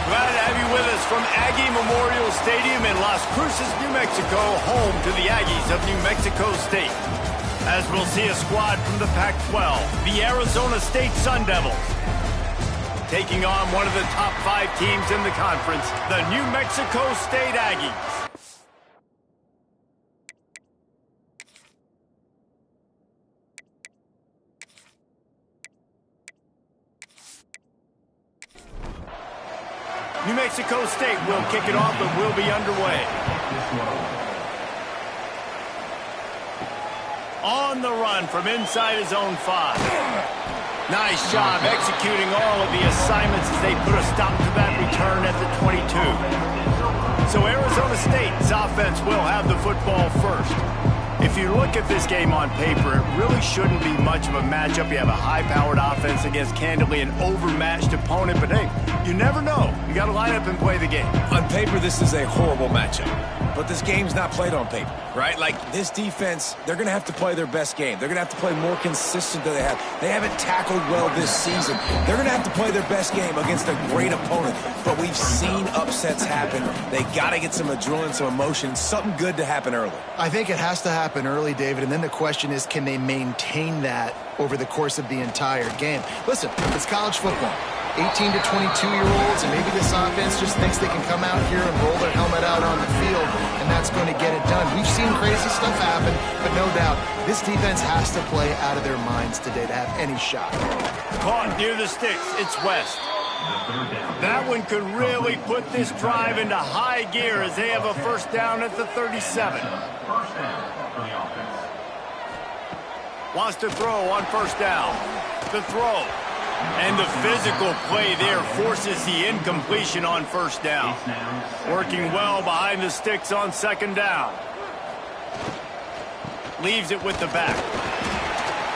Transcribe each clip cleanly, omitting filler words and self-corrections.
Glad to have you with us from Aggie Memorial Stadium in Las Cruces, New Mexico, home to the Aggies of New Mexico State. As we'll see a squad from the Pac-12, the Arizona State Sun Devils, taking on one of the top 5 teams in the conference, the New Mexico State Aggies. New Mexico State will kick it off and will be underway. On the run from inside his own 5. Nice job executing all of the assignments as they put a stop to that return at the 22. So Arizona State's offense will have the football first. If you look at this game on paper, it really shouldn't be much of a matchup. You have a high-powered offense against, candidly, an overmatched opponent. But, hey, you never know. You got to line up and play the game. On paper, this is a horrible matchup. But this game's not played on paper, right? Like, this defense, they're going to have to play their best game. They're going to have to play more consistent than they have. They haven't tackled well this season. They're going to have to play their best game against a great opponent. But we've seen upsets happen. They got to get some adrenaline, some emotion, something good to happen early. I think it has to happen early, David, and then the question is, can they maintain that over the course of the entire game? Listen, it's college football. 18 to 22-year-olds, and maybe this offense just thinks they can come out here and roll their helmet out on the field, and that's going to get it done. We've seen crazy stuff happen, but no doubt, this defense has to play out of their minds today to have any shot. Caught near the sticks, it's West. That one could really put this drive into high gear as they have a first down at the 37. Wants to throw on first down. The throw. And the physical play there forces the incompletion on first down. Working well behind the sticks on second down. Leaves it with the back.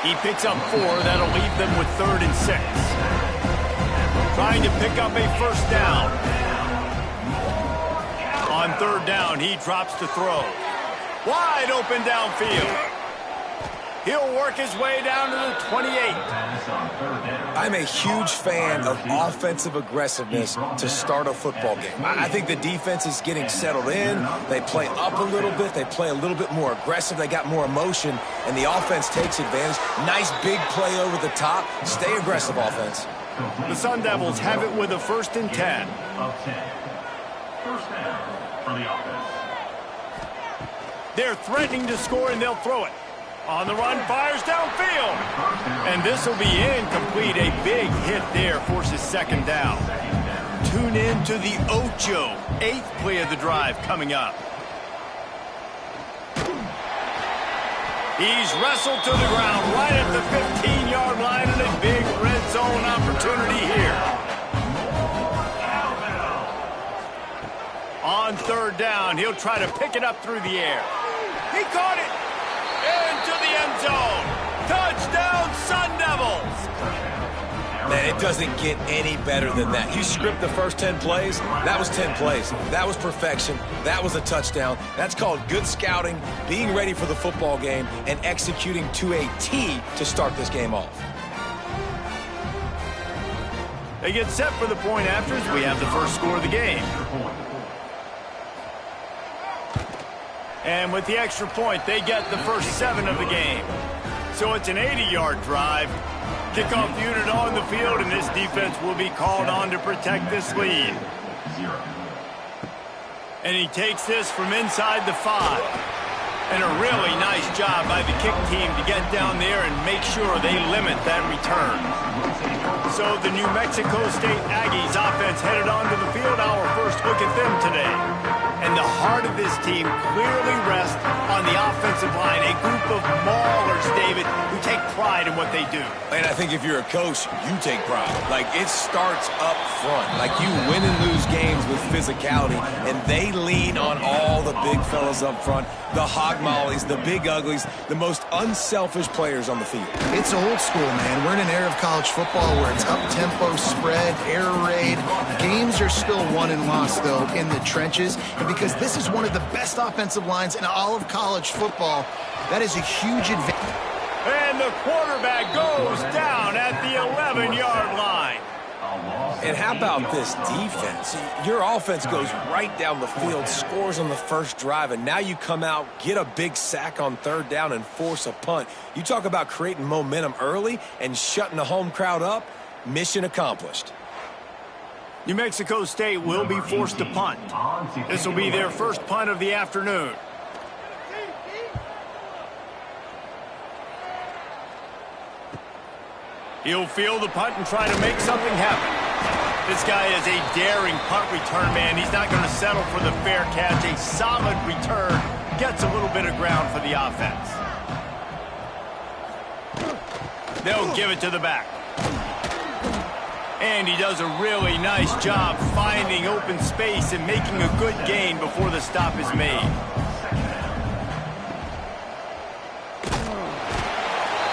He picks up 4. That'll leave them with 3rd and 6. Trying to pick up a first down. On 3rd down, he drops to throw. Wide open downfield. He'll work his way down to the 28. I'm a huge fan of offensive aggressiveness to start a football game. I think the defense is getting settled in. They play up a little bit. They play a little bit more aggressive. They got more emotion, and the offense takes advantage. Nice big play over the top. Stay aggressive, offense. The Sun Devils have it with a 1st and 10. First down for the offense. They're threatening to score, and they'll throw it. On the run, fires downfield. And this will be incomplete. A big hit there forces second down. Tune in to the Ocho. 8th play of the drive coming up. He's wrestled to the ground right at the 15-yard line, and a big red zone opportunity here. On 3rd down, he'll try to pick it up through the air. He caught it. Into the end zone. Touchdown, Sun Devils. Man, it doesn't get any better than that. You script the first 10 plays, that was 10 plays. That was perfection. That was a touchdown. That's called good scouting, being ready for the football game, and executing to a T to start this game off. They get set for the point after as we have the first score of the game. And with the extra point, they get the first 7 of the game. So it's an 80-yard drive. Kickoff unit on the field, and this defense will be called on to protect this lead. And he takes this from inside the 5. And a really nice job by the kick team to get down there and make sure they limit that return. So the New Mexico State Aggies offense headed onto the field. Our first look at them today. And the heart of this team clearly rests on the offensive line. A group of maulers, David, who take pride in what they do. And I think if you're a coach, you take pride. Like, it starts up front. Like, you win and lose games with physicality, and they lean on all the big fellas up front, the hog mollies, the big uglies, the most unselfish players on the field. It's old school, man. We're in an era of college football where it's up-tempo, spread, air raid. Games are still won and lost, though, in the trenches. And because this is one of the best offensive lines in all of college football, that is a huge advantage. And the quarterback goes down at the 11-yard line. And how about this defense? Your offense goes right down the field, scores on the first drive, and now you come out, get a big sack on third down, and force a punt. You talk about creating momentum early and shutting the home crowd up. Mission accomplished. New Mexico State will be forced to punt. This will be their first punt of the afternoon. He'll field the punt and try to make something happen. This guy is a daring punt return man. He's not going to settle for the fair catch. A solid return gets a little bit of ground for the offense. They'll give it to the back. And he does a really nice job finding open space and making a good gain before the stop is made.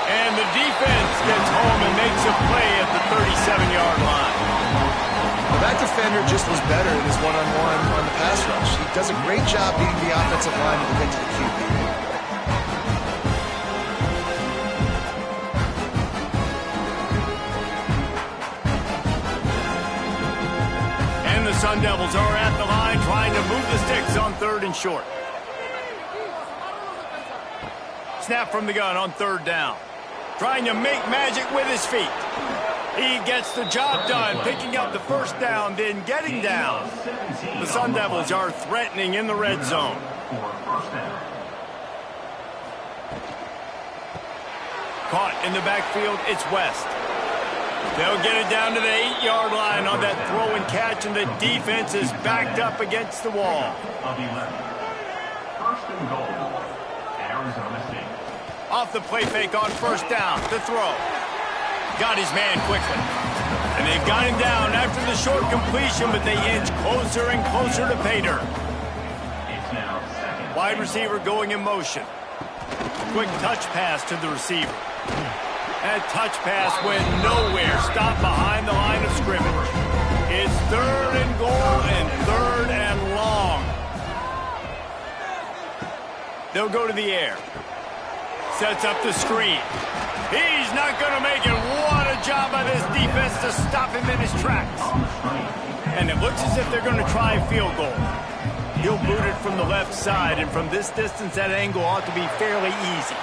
And the defense gets home and makes a play at the 37-yard line. Well, that defender just was better in his one-on-one on the pass rush. He does a great job beating the offensive line to get to the QB. And the Sun Devils are at the line trying to move the sticks on 3rd and short. Snap from the gun on 3rd down. Trying to make magic with his feet. He gets the job done, picking up the first down, then getting down. The Sun Devils are threatening in the red zone. Caught in the backfield, it's West. They'll get it down to the 8-yard line on that throw and catch, and the defense is backed up against the wall. First and goal, Arizona State. Off the play fake on 1st down, the throw. Got his man quickly. And they've got him down after the short completion, but they inch closer and closer to pay dirt. It's now 2nd. Wide receiver going in motion. Quick touch pass to the receiver. That touch pass went nowhere. Stopped behind the line of scrimmage. It's 3rd and goal and 3rd and long. They'll go to the air. Sets up the screen. He's not going to make it. What a job by this defense to stop him in his tracks. And it looks as if they're going to try a field goal. He'll boot it from the left side, and from this distance, that angle ought to be fairly easy.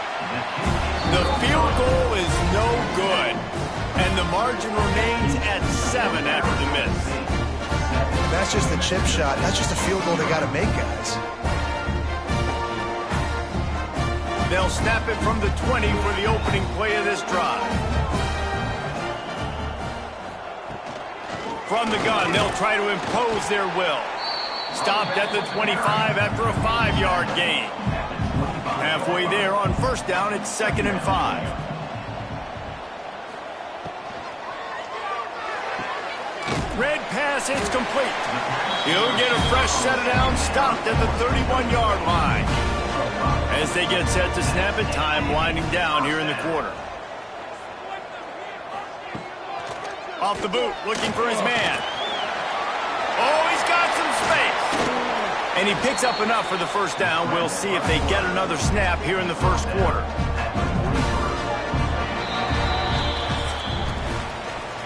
The field goal is no good, and the margin remains at 7 after the miss. That's just the chip shot. That's just a field goal they got to make, guys. They'll snap it from the 20 for the opening play of this drive. From the gun, they'll try to impose their will. Stopped at the 25 after a 5-yard gain. Halfway there on 1st down, it's 2nd and 5. Red pass, it's complete. He'll get a fresh set of downs, stopped at the 31-yard line. As they get set to snap it, time winding down here in the quarter. Off the boot, looking for his man. Oh, he's got some space. And he picks up enough for the 1st down. We'll see if they get another snap here in the 1st quarter.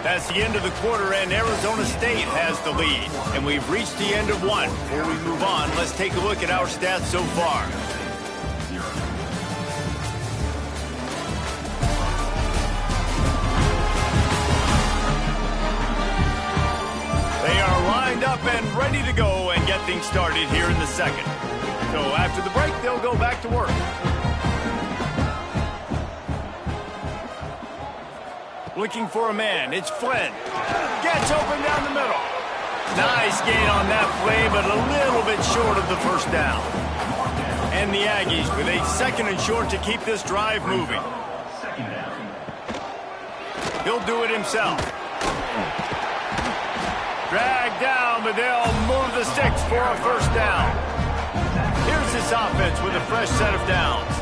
That's the end of the quarter, and Arizona State has the lead. And we've reached the end of one. Before we move on, let's take a look at our stats so far. They are lined up and ready to go and get things started here in the 2nd. So after the break, they'll go back to work. Looking for a man, it's Flynn. Gets open down the middle. Nice gain on that play, but a little bit short of the 1st down. And the Aggies with a 2nd and short to keep this drive moving. He'll do it himself. Dragged down, but they'll move the sticks for a 1st down. Here's this offense with a fresh set of downs.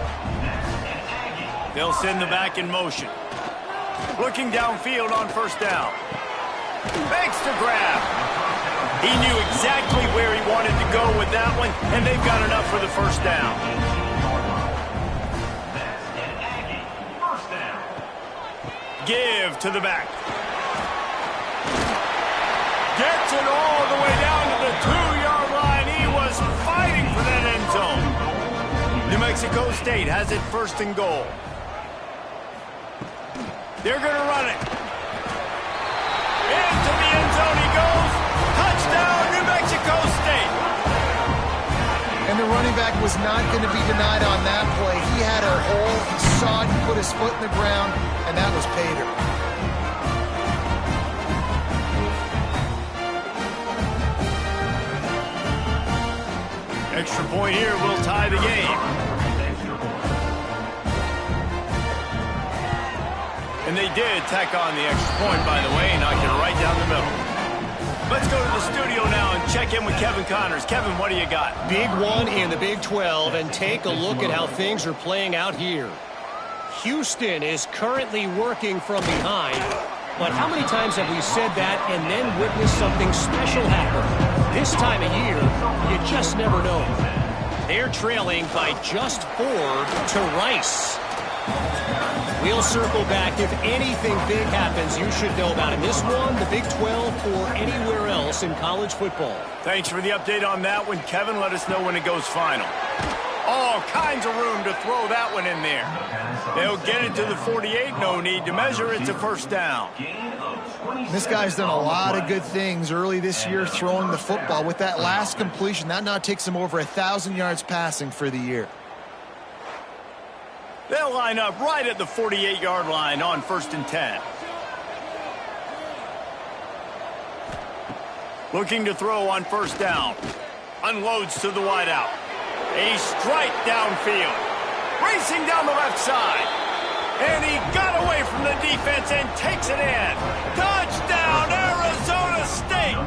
They'll send the back in motion. Looking downfield on 1st down. Makes the grab. He knew exactly where he wanted to go with that one, and they've got enough for the 1st down. Give to the back. Gets it all the way down to the 2-yard line. He was fighting for that end zone. New Mexico State has it first and goal. They're going to run it. Into the end zone he goes. Touchdown, New Mexico State. And the running back was not going to be denied on that play. He had a hole. He saw it. He put his foot in the ground, and that was pay dirt. Extra point here will tie the game. And they did tack on the extra point, by the way, and knocked it right down the middle. Let's go to the studio now and check in with Kevin Connors. Kevin, what do you got? Big one in the Big 12, and take a look at how things are playing out here. Houston is currently working from behind, but how many times have we said that and then witnessed something special happen? This time of year, you just never know. They're trailing by just 4 to Rice. We'll circle back. If anything big happens, you should know about it. This one, the Big 12, or anywhere else in college football. Thanks for the update on that one, Kevin. Let us know when it goes final. All kinds of room to throw that one in there. They'll get it to the 48. No need to measure. It's a first down. This guy's done a lot of good things early this year throwing the football. With that last completion, that now takes him over 1,000 yards passing for the year. They'll line up right at the 48-yard line on 1st and 10. Looking to throw on 1st down. Unloads to the wideout. A strike downfield. Racing down the left side. And he got away from the defense and takes it in. Touchdown, Arizona State!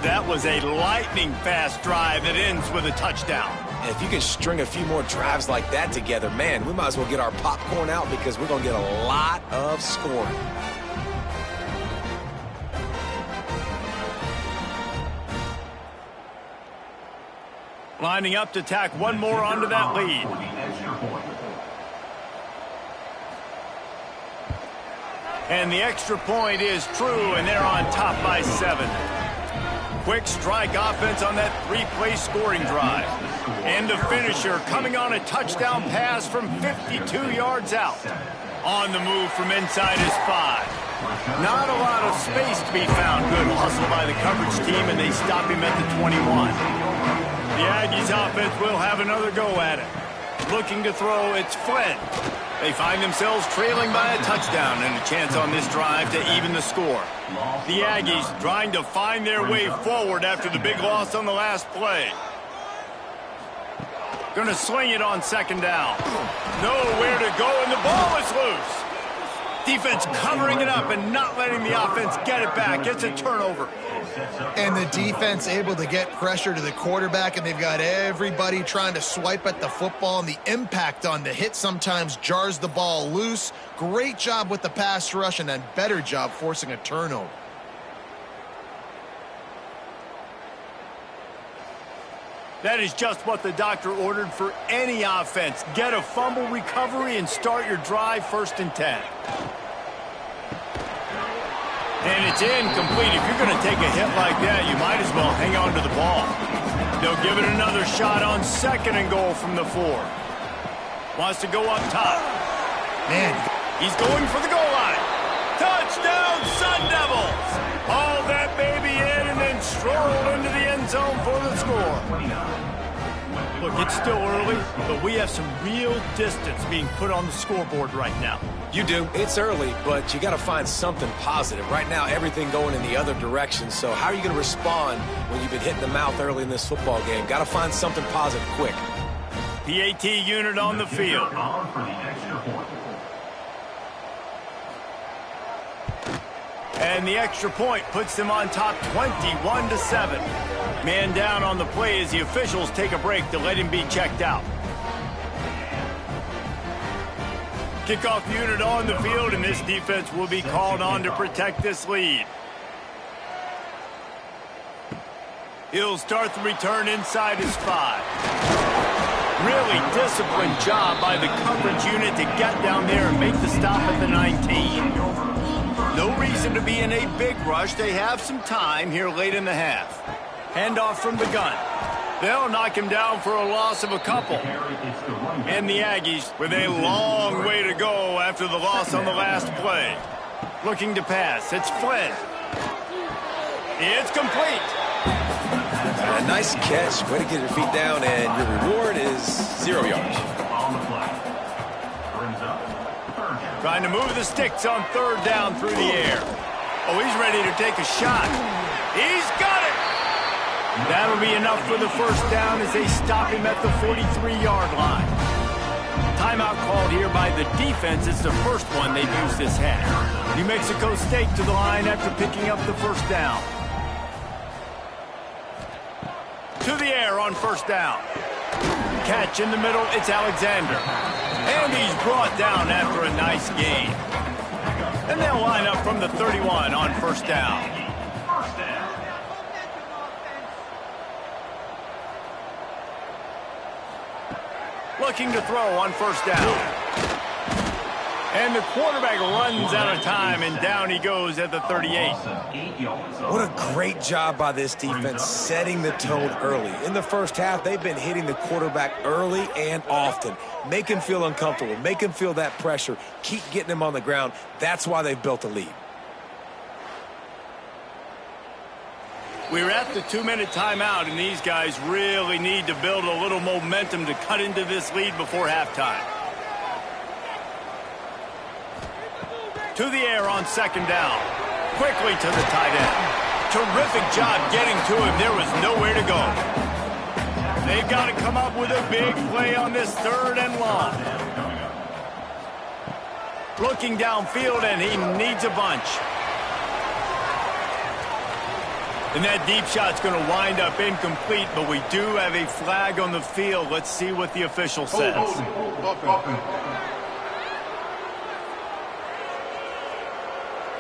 That was a lightning-fast drive that ends with a touchdown. If you can string a few more drives like that together, man, we might as well get our popcorn out because we're going to get a lot of scoring. Lining up to tack one more onto that lead. And the extra point is true, and they're on top by 7. Quick strike offense on that 3-play scoring drive. And the finisher coming on a touchdown pass from 52 yards out. On the move from inside his 5. Not a lot of space to be found. Good hustle by the coverage team, and they stop him at the 21. The Aggies offense will have another go at it. Looking to throw, it's Flynn. They find themselves trailing by a touchdown and a chance on this drive to even the score. The Aggies trying to find their way forward after the big loss on the last play. Going to sling it on 2nd down. Nowhere to go, and the ball is loose. Defense covering it up and not letting the offense get it back. It's a turnover. And the defense able to get pressure to the quarterback, and they've got everybody trying to swipe at the football, and the impact on the hit sometimes jars the ball loose. Great job with the pass rush, and then better job forcing a turnover. That is just what the doctor ordered for any offense. Get a fumble recovery and start your drive 1st and 10. And it's incomplete. If you're going to take a hit like that, you might as well hang on to the ball. They'll give it another shot on 2nd and goal from the 4. Wants to go up top. Man, he's going for the goal line. Touchdown, Sun Devils! Haul that baby in and then stroll into the end zone for the score. Look, it's still early, but we have some real distance being put on the scoreboard right now. You do. It's early, but you got to find something positive. Right now, everything going in the other direction. So how are you going to respond when you've been hit in the mouth early in this football game? Got to find something positive quick. PAT unit on the field. And the extra point puts them on top 21-7. Man down on the play as the officials take a break to let him be checked out. Kickoff unit on the field, and this defense will be called on to protect this lead. He'll start the return inside his 5. Really disciplined job by the coverage unit to get down there and make the stop at the 19. No reason to be in a big rush. They have some time here late in the half. Handoff from the gun. They'll knock him down for a loss of a couple. And the Aggies with a long way to go after the loss on the last play. Looking to pass. It's Flynn. It's complete. A nice catch. Way to get your feet down, and your reward is 0 yards. Trying to move the sticks on 3rd down through the air. Oh, he's ready to take a shot. He's got it. That'll be enough for the 1st down as they stop him at the 43-yard line. Timeout called here by the defense. It's the first one they've used this half. New Mexico State to the line after picking up the 1st down. To the air on 1st down. Catch in the middle, it's Alexander. And he's brought down after a nice gain. And they'll line up from the 31 on 1st down. Looking to throw on 1st down. And the quarterback runs out of time, and down he goes at the 38. What a great job by this defense setting the tone early. In the first half, they've been hitting the quarterback early and often. Make him feel uncomfortable. Make him feel that pressure. Keep getting him on the ground. That's why they've built a lead. We're at the 2-minute timeout, and these guys really need to build a little momentum to cut into this lead before halftime. To the air on 2nd down. Quickly to the tight end. Terrific job getting to him. There was nowhere to go. They've got to come up with a big play on this 3rd and long. Looking downfield, and he needs a bunch. And that deep shot's going to wind up incomplete, but we do have a flag on the field. Let's see what the official says.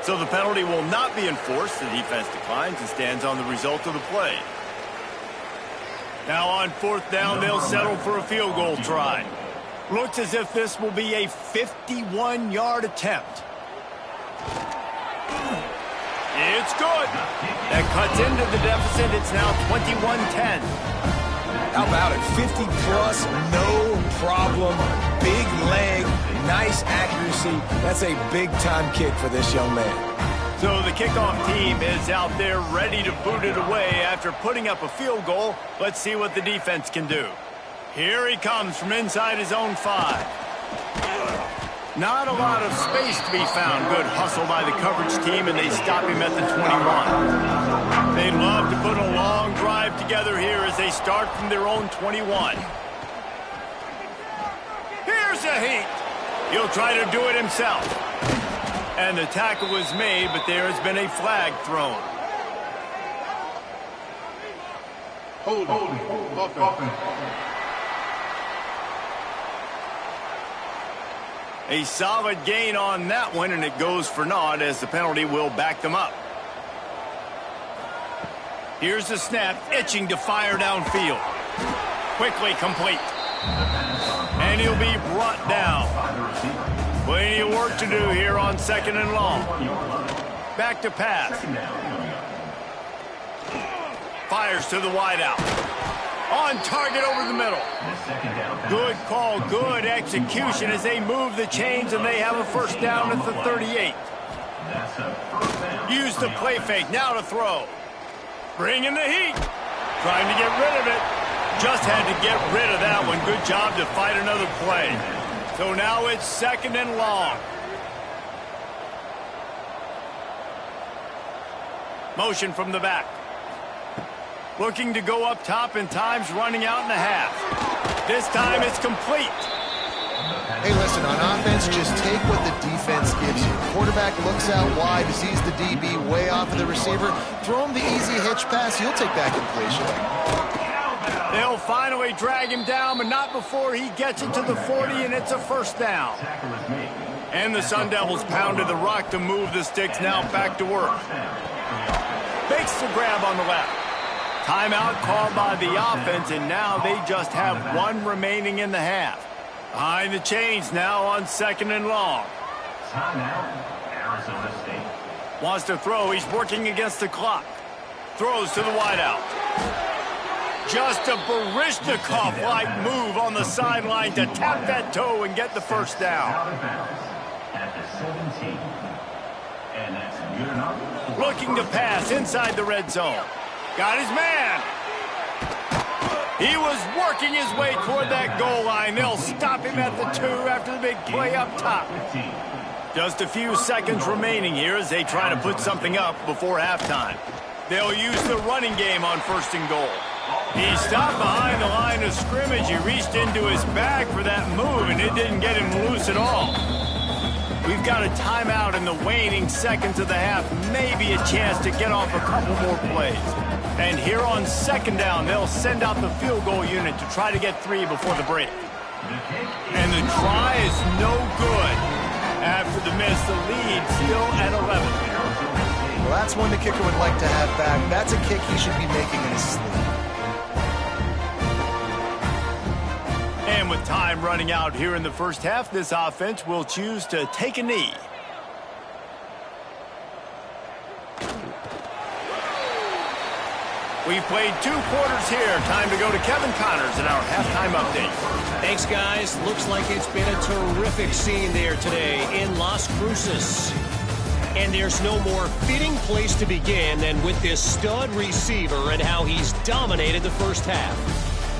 So the penalty will not be enforced. The defense declines and stands on the result of the play. Now on 4th down, they'll settle for a field goal try. Looks as if this will be a 51-yard attempt. It's good. That cuts into the deficit. It's now 21-10. How about it? 50-plus, no problem. Big leg, nice accuracy. That's a big-time kick for this young man. So the kickoff team is out there ready to boot it away after putting up a field goal. Let's see what the defense can do. Here he comes from inside his own 5. Not a lot of space to be found. Good hustle by the coverage team, and they stop him at the 21. They'd love to put a long drive together here as they start from their own 21. Here's a heat. He'll try to do it himself. And the tackle is made, but there has been a flag thrown. Holding. A solid gain on that one, and it goes for naught as the penalty will back them up. Here's the snap, itching to fire downfield. Quickly complete. And he'll be brought down. Plenty of work to do here on 2nd and long. Back to pass. Fires to the wideout. On target over the middle. Good call, good execution as they move the chains, and they have a 1st down at the 38. Use the play fake, now to throw. Bringing the heat. Trying to get rid of it. Just had to get rid of that one. Good job to fight another play. So now it's 2nd and long. Motion from the back. Looking to go up top, and time's running out in the half. This time it's complete. Hey, listen, on offense, just take what the defense gives you. Quarterback looks out wide, sees the DB way off of the receiver. Throw him the easy hitch pass. He'll take that completion. They'll finally drag him down, but not before he gets it to the 40, and it's a 1st down. And the Sun Devils pounded the rock to move the sticks, now back to work. Makes the grab on the left. Timeout called by the offense, and now they just have 1 remaining in the half. Behind the chains now on 2nd and long. Timeout, Arizona State. Wants to throw. He's working against the clock. Throws to the wideout. Just a Baryshnikov-like move on the sideline to tap that toe and get the first down. Out of bounds at the 17. And that's good enough. Looking to pass inside the red zone. Got his man. He was working his way toward that goal line. They'll stop him at the 2 after the big play up top. Just a few seconds remaining here as they try to put something up before halftime. They'll use the running game on 1st and goal. He stopped behind the line of scrimmage. He reached into his bag for that move, and it didn't get him loose at all. We've got a timeout in the waning seconds of the half. Maybe a chance to get off a couple more plays. And here on 2nd down, they'll send out the field goal unit to try to get 3 before the break. And the try is no good. After the miss, the lead still at 11. Well, that's one the kicker would like to have back. That's a kick he should be making in his sleep. And with time running out here in the first half, this offense will choose to take a knee. We've played 2 quarters here. Time to go to Kevin Connors in our halftime update. Thanks, guys. Looks like it's been a terrific scene there today in Las Cruces. And there's no more fitting place to begin than with this stud receiver and how he's dominated the first half.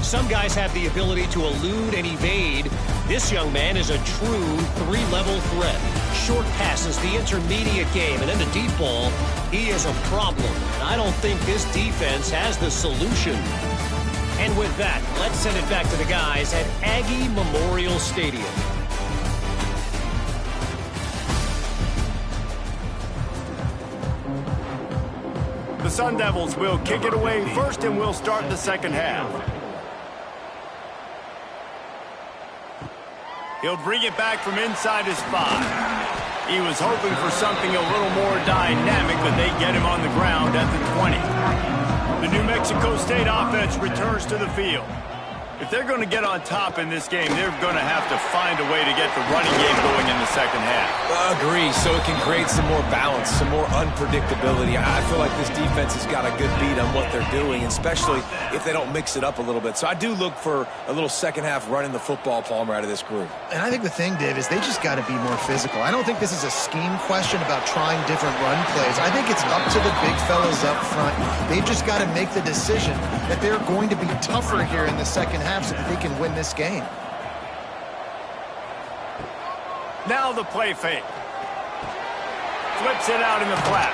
Some guys have the ability to elude and evade. This young man is a true 3-level threat. Short passes, the intermediate game, and then the deep ball. He is a problem, and I don't think this defense has the solution. And with that, let's send it back to the guys at Aggie Memorial Stadium. The Sun Devils will kick it away first, and we'll start the second half. He'll bring it back from inside his 5. He was hoping for something a little more dynamic, but they get him on the ground at the 20. The New Mexico State offense returns to the field. If they're going to get on top in this game, they're going to have to find a way to get the running game going in the second half. Agree, so it can create some more balance, some more unpredictability. I feel like this defense has got a good beat on what they're doing, especially if they don't mix it up a little bit. So I do look for a little second half running the football, Palmer, out of this group. And I think the thing, Dave, is they just got to be more physical. I don't think this is a scheme question about trying different run plays. I think it's up to the big fellas up front. They've just got to make the decision that they're going to be tougher here in the second half so that they can win this game. Now the play fake. Flips it out in the flat.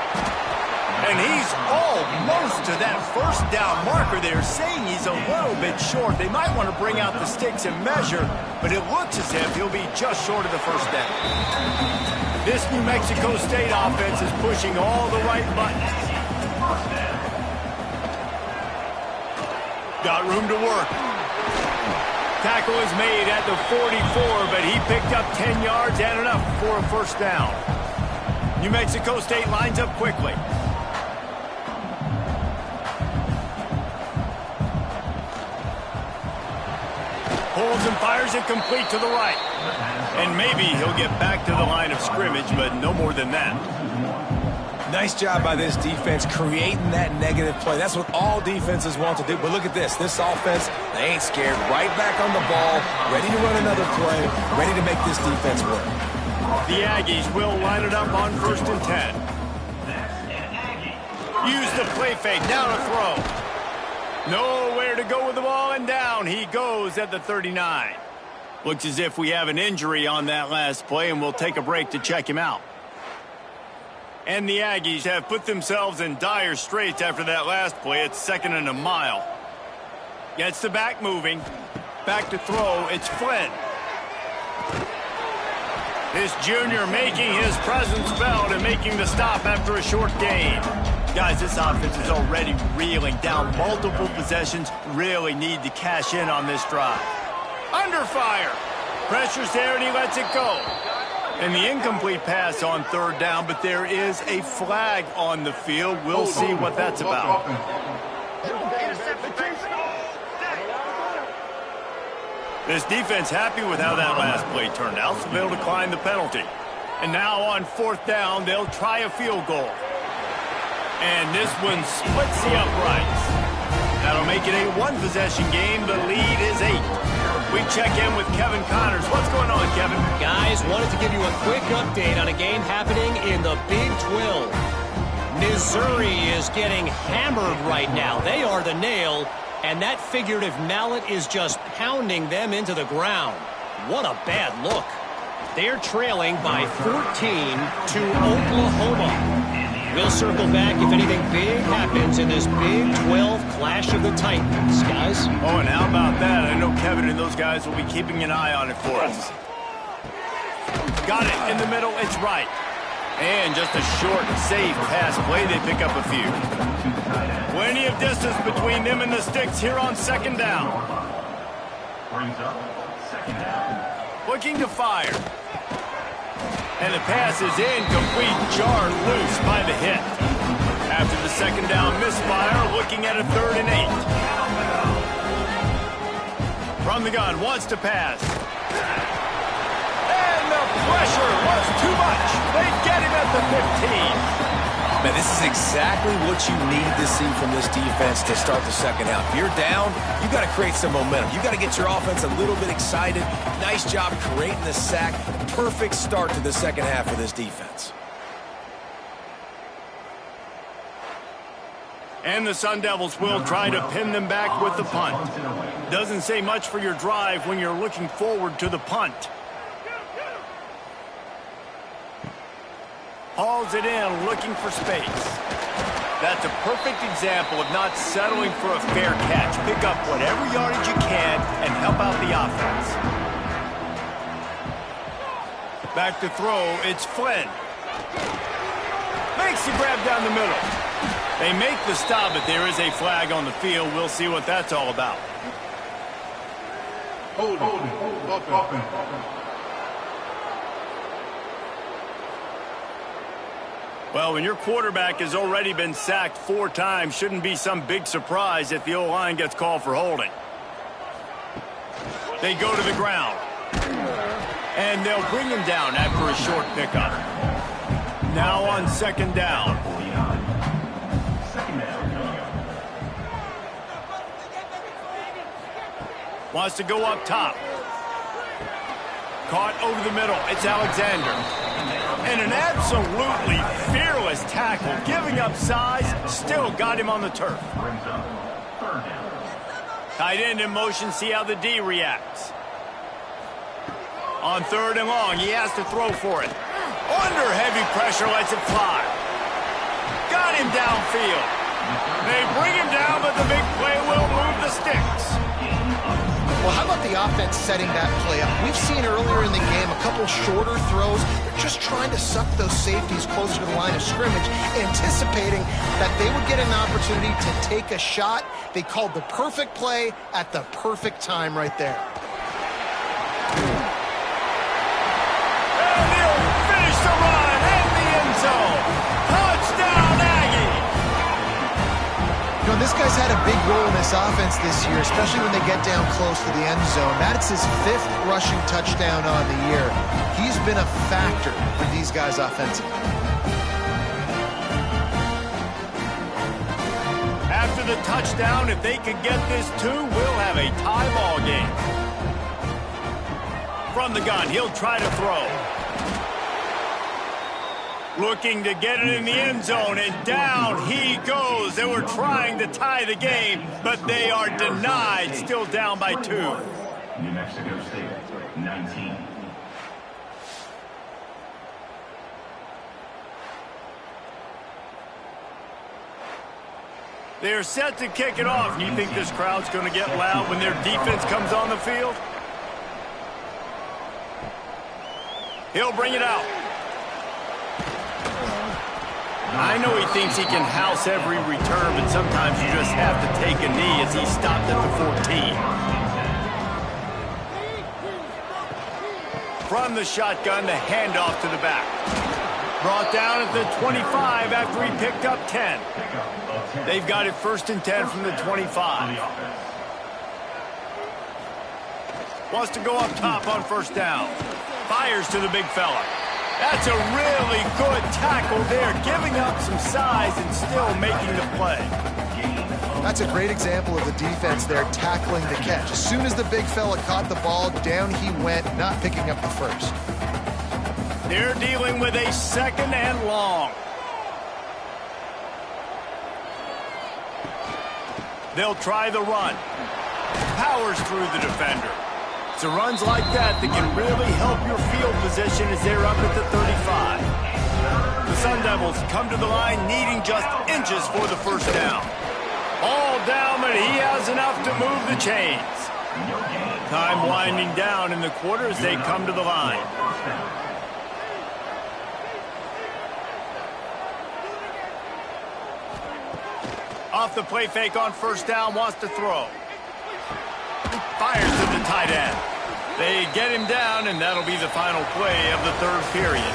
And he's almost to that first down marker there, saying he's a little bit short. They might want to bring out the sticks and measure, but it looks as if he'll be just short of the first down. This New Mexico State offense is pushing all the right buttons. Got room to work. Tackle is made at the 44, but he picked up 10 yards and enough for a first down. New Mexico State lines up quickly. Holds and fires it complete to the right. And maybe he'll get back to the line of scrimmage, but no more than that. Nice job by this defense creating that negative play. That's what all defenses want to do. But look at this. This offense, they ain't scared. Right back on the ball, ready to run another play, ready to make this defense work. The Aggies will line it up on 1st and 10. Use the play fake. Now to throw. Nowhere to go with the ball, and down he goes at the 39. Looks as if we have an injury on that last play, and we'll take a break to check him out. And the Aggies have put themselves in dire straits after that last play. It's 2nd and a mile. Gets the back moving. Back to throw. It's Flynn. This junior making his presence felt and making the stop after a short gain. Guys, this offense is already reeling down multiple possessions. Really need to cash in on this drive. Under fire. Pressure's there, and he lets it go. And the incomplete pass on 3rd down, but there is a flag on the field. We'll see what that's about. This defense happy with how that last play turned out, so they'll decline the penalty. And now on 4th down, they'll try a field goal. And this one splits the uprights. That'll make it a one-possession game. The lead is 8. We check in with Kevin Connors. What's going on, Kevin? Guys, wanted to give you a quick update on a game happening in the Big 12. Missouri is getting hammered right now. They are the nail, and that figurative mallet is just pounding them into the ground. What a bad look. They're trailing by 14 to Oklahoma. We'll circle back if anything big happens in this Big 12 clash of the Titans, guys. Oh, and how about that? I know Kevin and those guys will be keeping an eye on it for us. Got it in the middle. It's right. And just a short, safe pass play. They pick up a few. Plenty of distance between them and the sticks here on 2nd down. Brings up 2nd down. Looking to fire. And the pass is incomplete, jarred loose by the hit. After the 2nd down misfire, looking at a 3rd and 8. From the gun, wants to pass. And the pressure was too much. They get him at the 15. Man, this is exactly what you need to see from this defense to start the 2nd half. If you're down, you got to create some momentum. You got to get your offense a little bit excited. Nice job creating the sack. Perfect start to the 2nd half for this defense. And the Sun Devils will try to pin them back with the punt. Doesn't say much for your drive when you're looking forward to the punt. Hauls it in, looking for space. That's a perfect example of not settling for a fair catch. Pick up whatever yardage you can and help out the offense. Back to throw, it's Flynn. Makes the grab down the middle. They make the stop, but there is a flag on the field. We'll see what that's all about. Hold it. Well, when your quarterback has already been sacked 4 times, shouldn't be some big surprise if the O-line gets called for holding. They go to the ground. And they'll bring him down after a short pickup. Now on 2nd down. Wants to go up top. Caught over the middle. It's Alexander. And an absolutely fearless tackle, giving up size, still got him on the turf. Tight end in motion, see how the D reacts. On 3rd and long, he has to throw for it. Under heavy pressure, lets it fly. Got him downfield. They bring him down, but the big play will move the sticks. Well, how about the offense setting that play up? We've seen earlier in the game a couple shorter throws. They're just trying to suck those safeties closer to the line of scrimmage, anticipating that they would get an opportunity to take a shot. They called the perfect play at the perfect time right there. And he'll finish the run in the end zone. Touchdown, Aggie! You know, this guy's had a big role in this offense this year, especially when they get down close to the end zone. That's his 5th rushing touchdown on the year. He's been a factor for these guys offensively. After the touchdown, if they could get this 2, we'll have a tie ball game. From the gun, he'll try to throw. Looking to get it in the end zone, and down he goes. They were trying to tie the game, but they are denied, still down by 2. New Mexico State, 19. They're set to kick it off. Do you think this crowd's going to get loud when their defense comes on the field? He'll bring it out. I know he thinks he can house every return, but sometimes you just have to take a knee as he stopped at the 14. From the shotgun, the handoff to the back. Brought down at the 25 after he picked up 10. They've got it 1st and 10 from the 25. Wants to go up top on 1st down. Fires to the big fella. That's a really good tackle there, giving up some size and still making the play. That's a great example of the defense there tackling the catch. As soon as the big fella caught the ball, down he went, not picking up the first. They're dealing with a 2nd and long. They'll try the run. Powers through the defender. It's the runs like that that can really help your field position as they're up at the 35. The Sun Devils come to the line needing just inches for the first down. All down, but he has enough to move the chains. Time winding down in the quarter as they come to the line. Off the play fake on first down, wants to throw. Fires to the tight end. They get him down, and that'll be the final play of the 3rd period.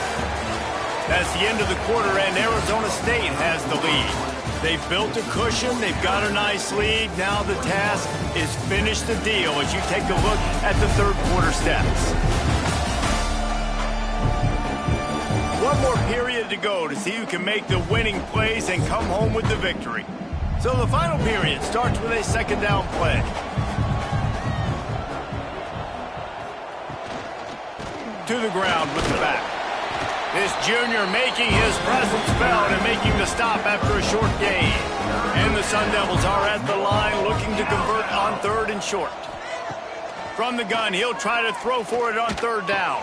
That's the end of the quarter, and Arizona State has the lead. They've built a cushion. They've got a nice lead. Now the task is finish the deal as you take a look at the 3rd quarter stats. One more period to go to see who can make the winning plays and come home with the victory. So the final period starts with a 2nd down play. To the ground with the back. This junior making his presence felt and making the stop after a short gain. And the Sun Devils are at the line looking to convert on 3rd and short. From the gun, he'll try to throw for it on 3rd down.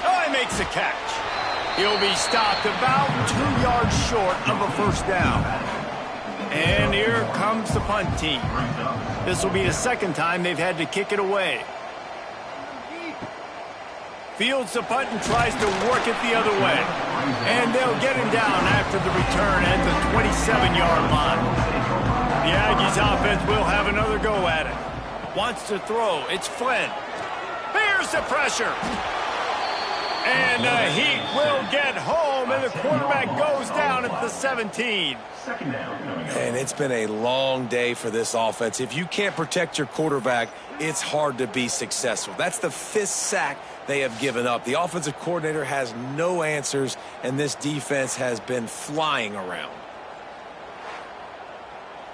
Oh, he makes the catch. He'll be stopped about 2 yards short of a first down. And here comes the punt team. This will be the 2nd time they've had to kick it away. Fields the punt and tries to work it the other way. And they'll get him down after the return at the 27-yard line. The Aggies offense will have another go at it. Wants to throw. It's Flynn. Here's the pressure. And the Heat will get home, and the quarterback goes down at the 17. And it's been a long day for this offense. If you can't protect your quarterback, it's hard to be successful. That's the 5th sack they have given up. The offensive coordinator has no answers, and this defense has been flying around.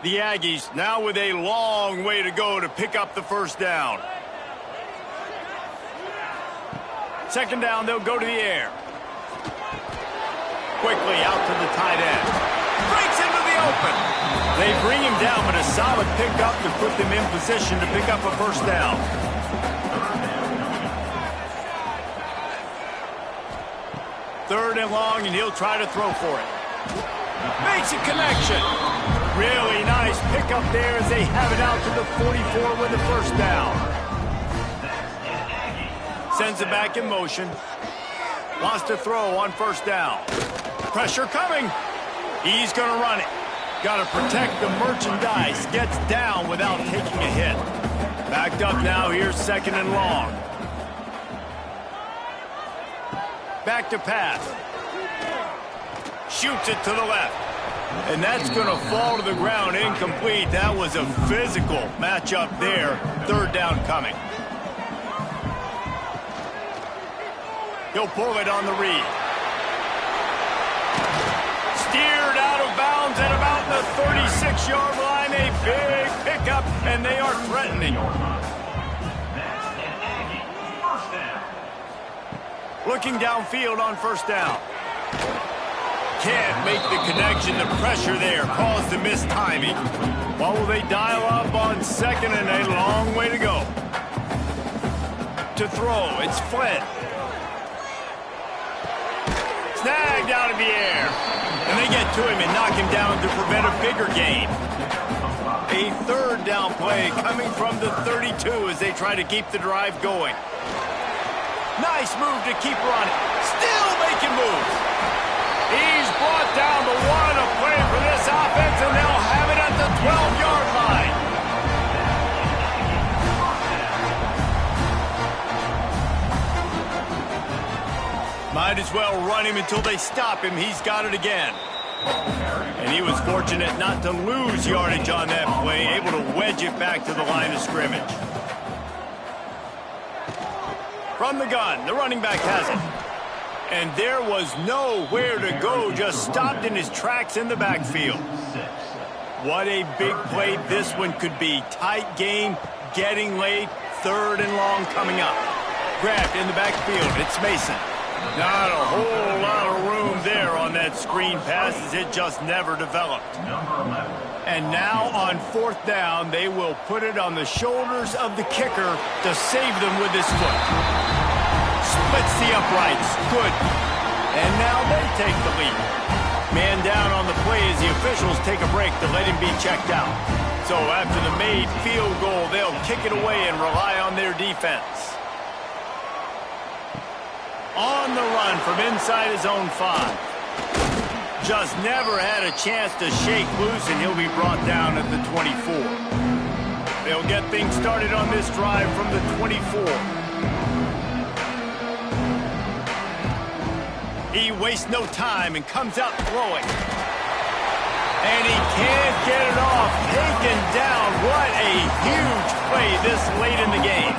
The Aggies now with a long way to go to pick up the first down. 2nd down, they'll go to the air. Quickly out to the tight end. Breaks into the open. They bring him down, but a solid pickup to put them in position to pick up a first down. Third and long, and he'll try to throw for it. Makes a connection. Really nice pickup there as they have it out to the 44 with the first down. Sends it back in motion. Wants to throw on first down. Pressure coming. He's going to run it. Got to protect the merchandise. Gets down without taking a hit. Backed up now. Here's 2nd and long. Back to pass. Shoots it to the left. And that's going to fall to the ground incomplete. That was a physical matchup there. 3rd down coming. He'll pull it on the read. Steered out of bounds at about the 36-yard line. A big pickup, and they are threatening. Looking downfield on first down. Can't make the connection. The pressure there caused the mistiming. What will they dial up on 2nd and a long way to go? To throw, it's Flynn. Snagged out of the air. And they get to him and knock him down to prevent a bigger gain. A 3rd down play coming from the 32 as they try to keep the drive going. Nice move to keep running. Still making moves. He's brought down to 1, a play for this offense, and they'll have it at the 12-yard line. Might as well run him until they stop him. He's got it again. And he was fortunate not to lose yardage on that play, able to wedge it back to the line of scrimmage. From the gun, the running back has it. And there was nowhere to go, just stopped in his tracks in the backfield. What a big play this one could be. Tight game, getting late, 3rd and long coming up. Grabbed in the backfield, it's Mason. Not a whole lot of room there on that screen pass as it just never developed. And now on 4th down, they will put it on the shoulders of the kicker to save them with his foot. Splits the uprights. Good. And now they take the lead. Man down on the play as the officials take a break to let him be checked out. So after the made field goal, they'll kick it away and rely on their defense. On the run from inside his own 5. Just never had a chance to shake loose, and he'll be brought down at the 24. They'll get things started on this drive from the 24. He wastes no time and comes out throwing. And he can't get it off. Taken down. What a huge play this late in the game.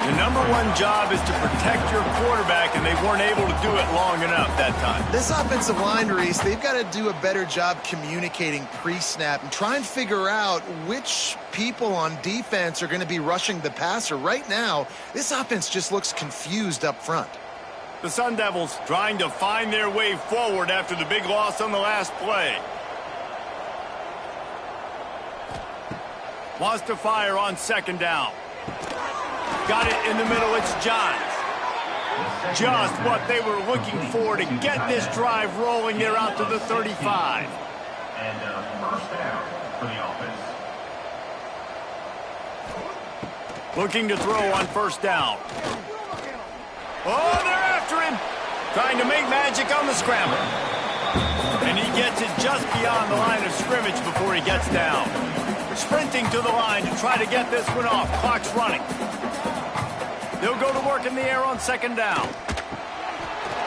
The number one job is to protect your quarterback, and they weren't able to do it long enough that time. This offensive line, Reese, they've got to do a better job communicating pre-snap and try and figure out which people on defense are going to be rushing the passer. Right now, this offense just looks confused up front. The Sun Devils trying to find their way forward after the big loss on the last play. Wants to fire on 2nd down. Got it in the middle. It's Johns. Just what they were looking for to get this drive rolling. They're out to the 35. And 1st down for the offense. Looking to throw on 1st down. Oh, they're after him. Trying to make magic on the scramble. And he gets it just beyond the line of scrimmage before he gets down. Sprinting to the line to try to get this one off. Clock's running. They'll go to work in the air on 2nd down.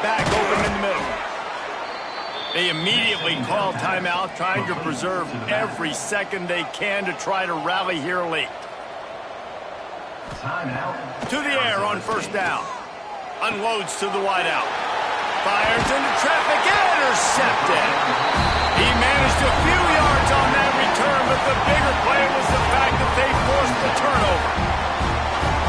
Back open in the middle. They immediately call timeout, trying to preserve every second they can to try to rally here late. Timeout. To the air on 1st down. Unloads to the wideout. Fires into traffic. Intercepted. He managed a few yards on that return, but the bigger play was the fact that they forced the turnover.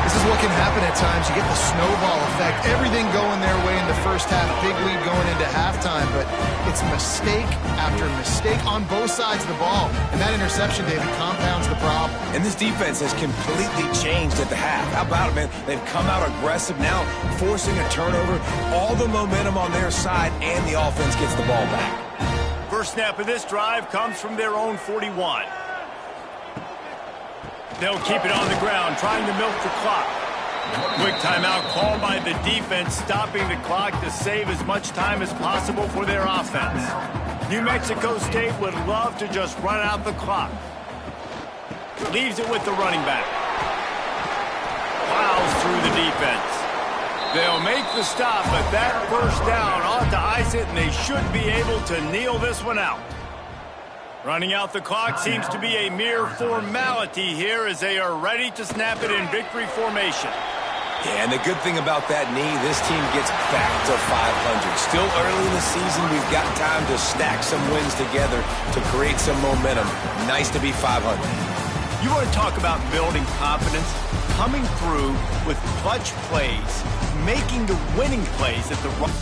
This is what can happen at times. You get the snowball effect. Everything going their way in the first half. Big lead going into halftime, but it's mistake after mistake on both sides of the ball. And that interception, David, compounds the problem. And this defense has completely changed at the half. How about it, man? They've come out aggressive now, forcing a turnover. All the momentum on their side, and the offense gets the ball back. First snap of this drive comes from their own 41. They'll keep it on the ground, trying to milk the clock. Quick timeout called by the defense, stopping the clock to save as much time as possible for their offense. New Mexico State would love to just run out the clock. Leaves it with the running back. Plows through the defense. They'll make the stop, but that 1st down ought to ice it, and they should be able to kneel this one out. Running out the clock seems to be a mere formality here as they are ready to snap it in victory formation. Yeah, and the good thing about that knee, this team gets back to 500. Still early in the season, we've got time to stack some wins together to create some momentum. Nice to be 500. You want to talk about building confidence? Coming through with clutch plays, making the winning plays at the right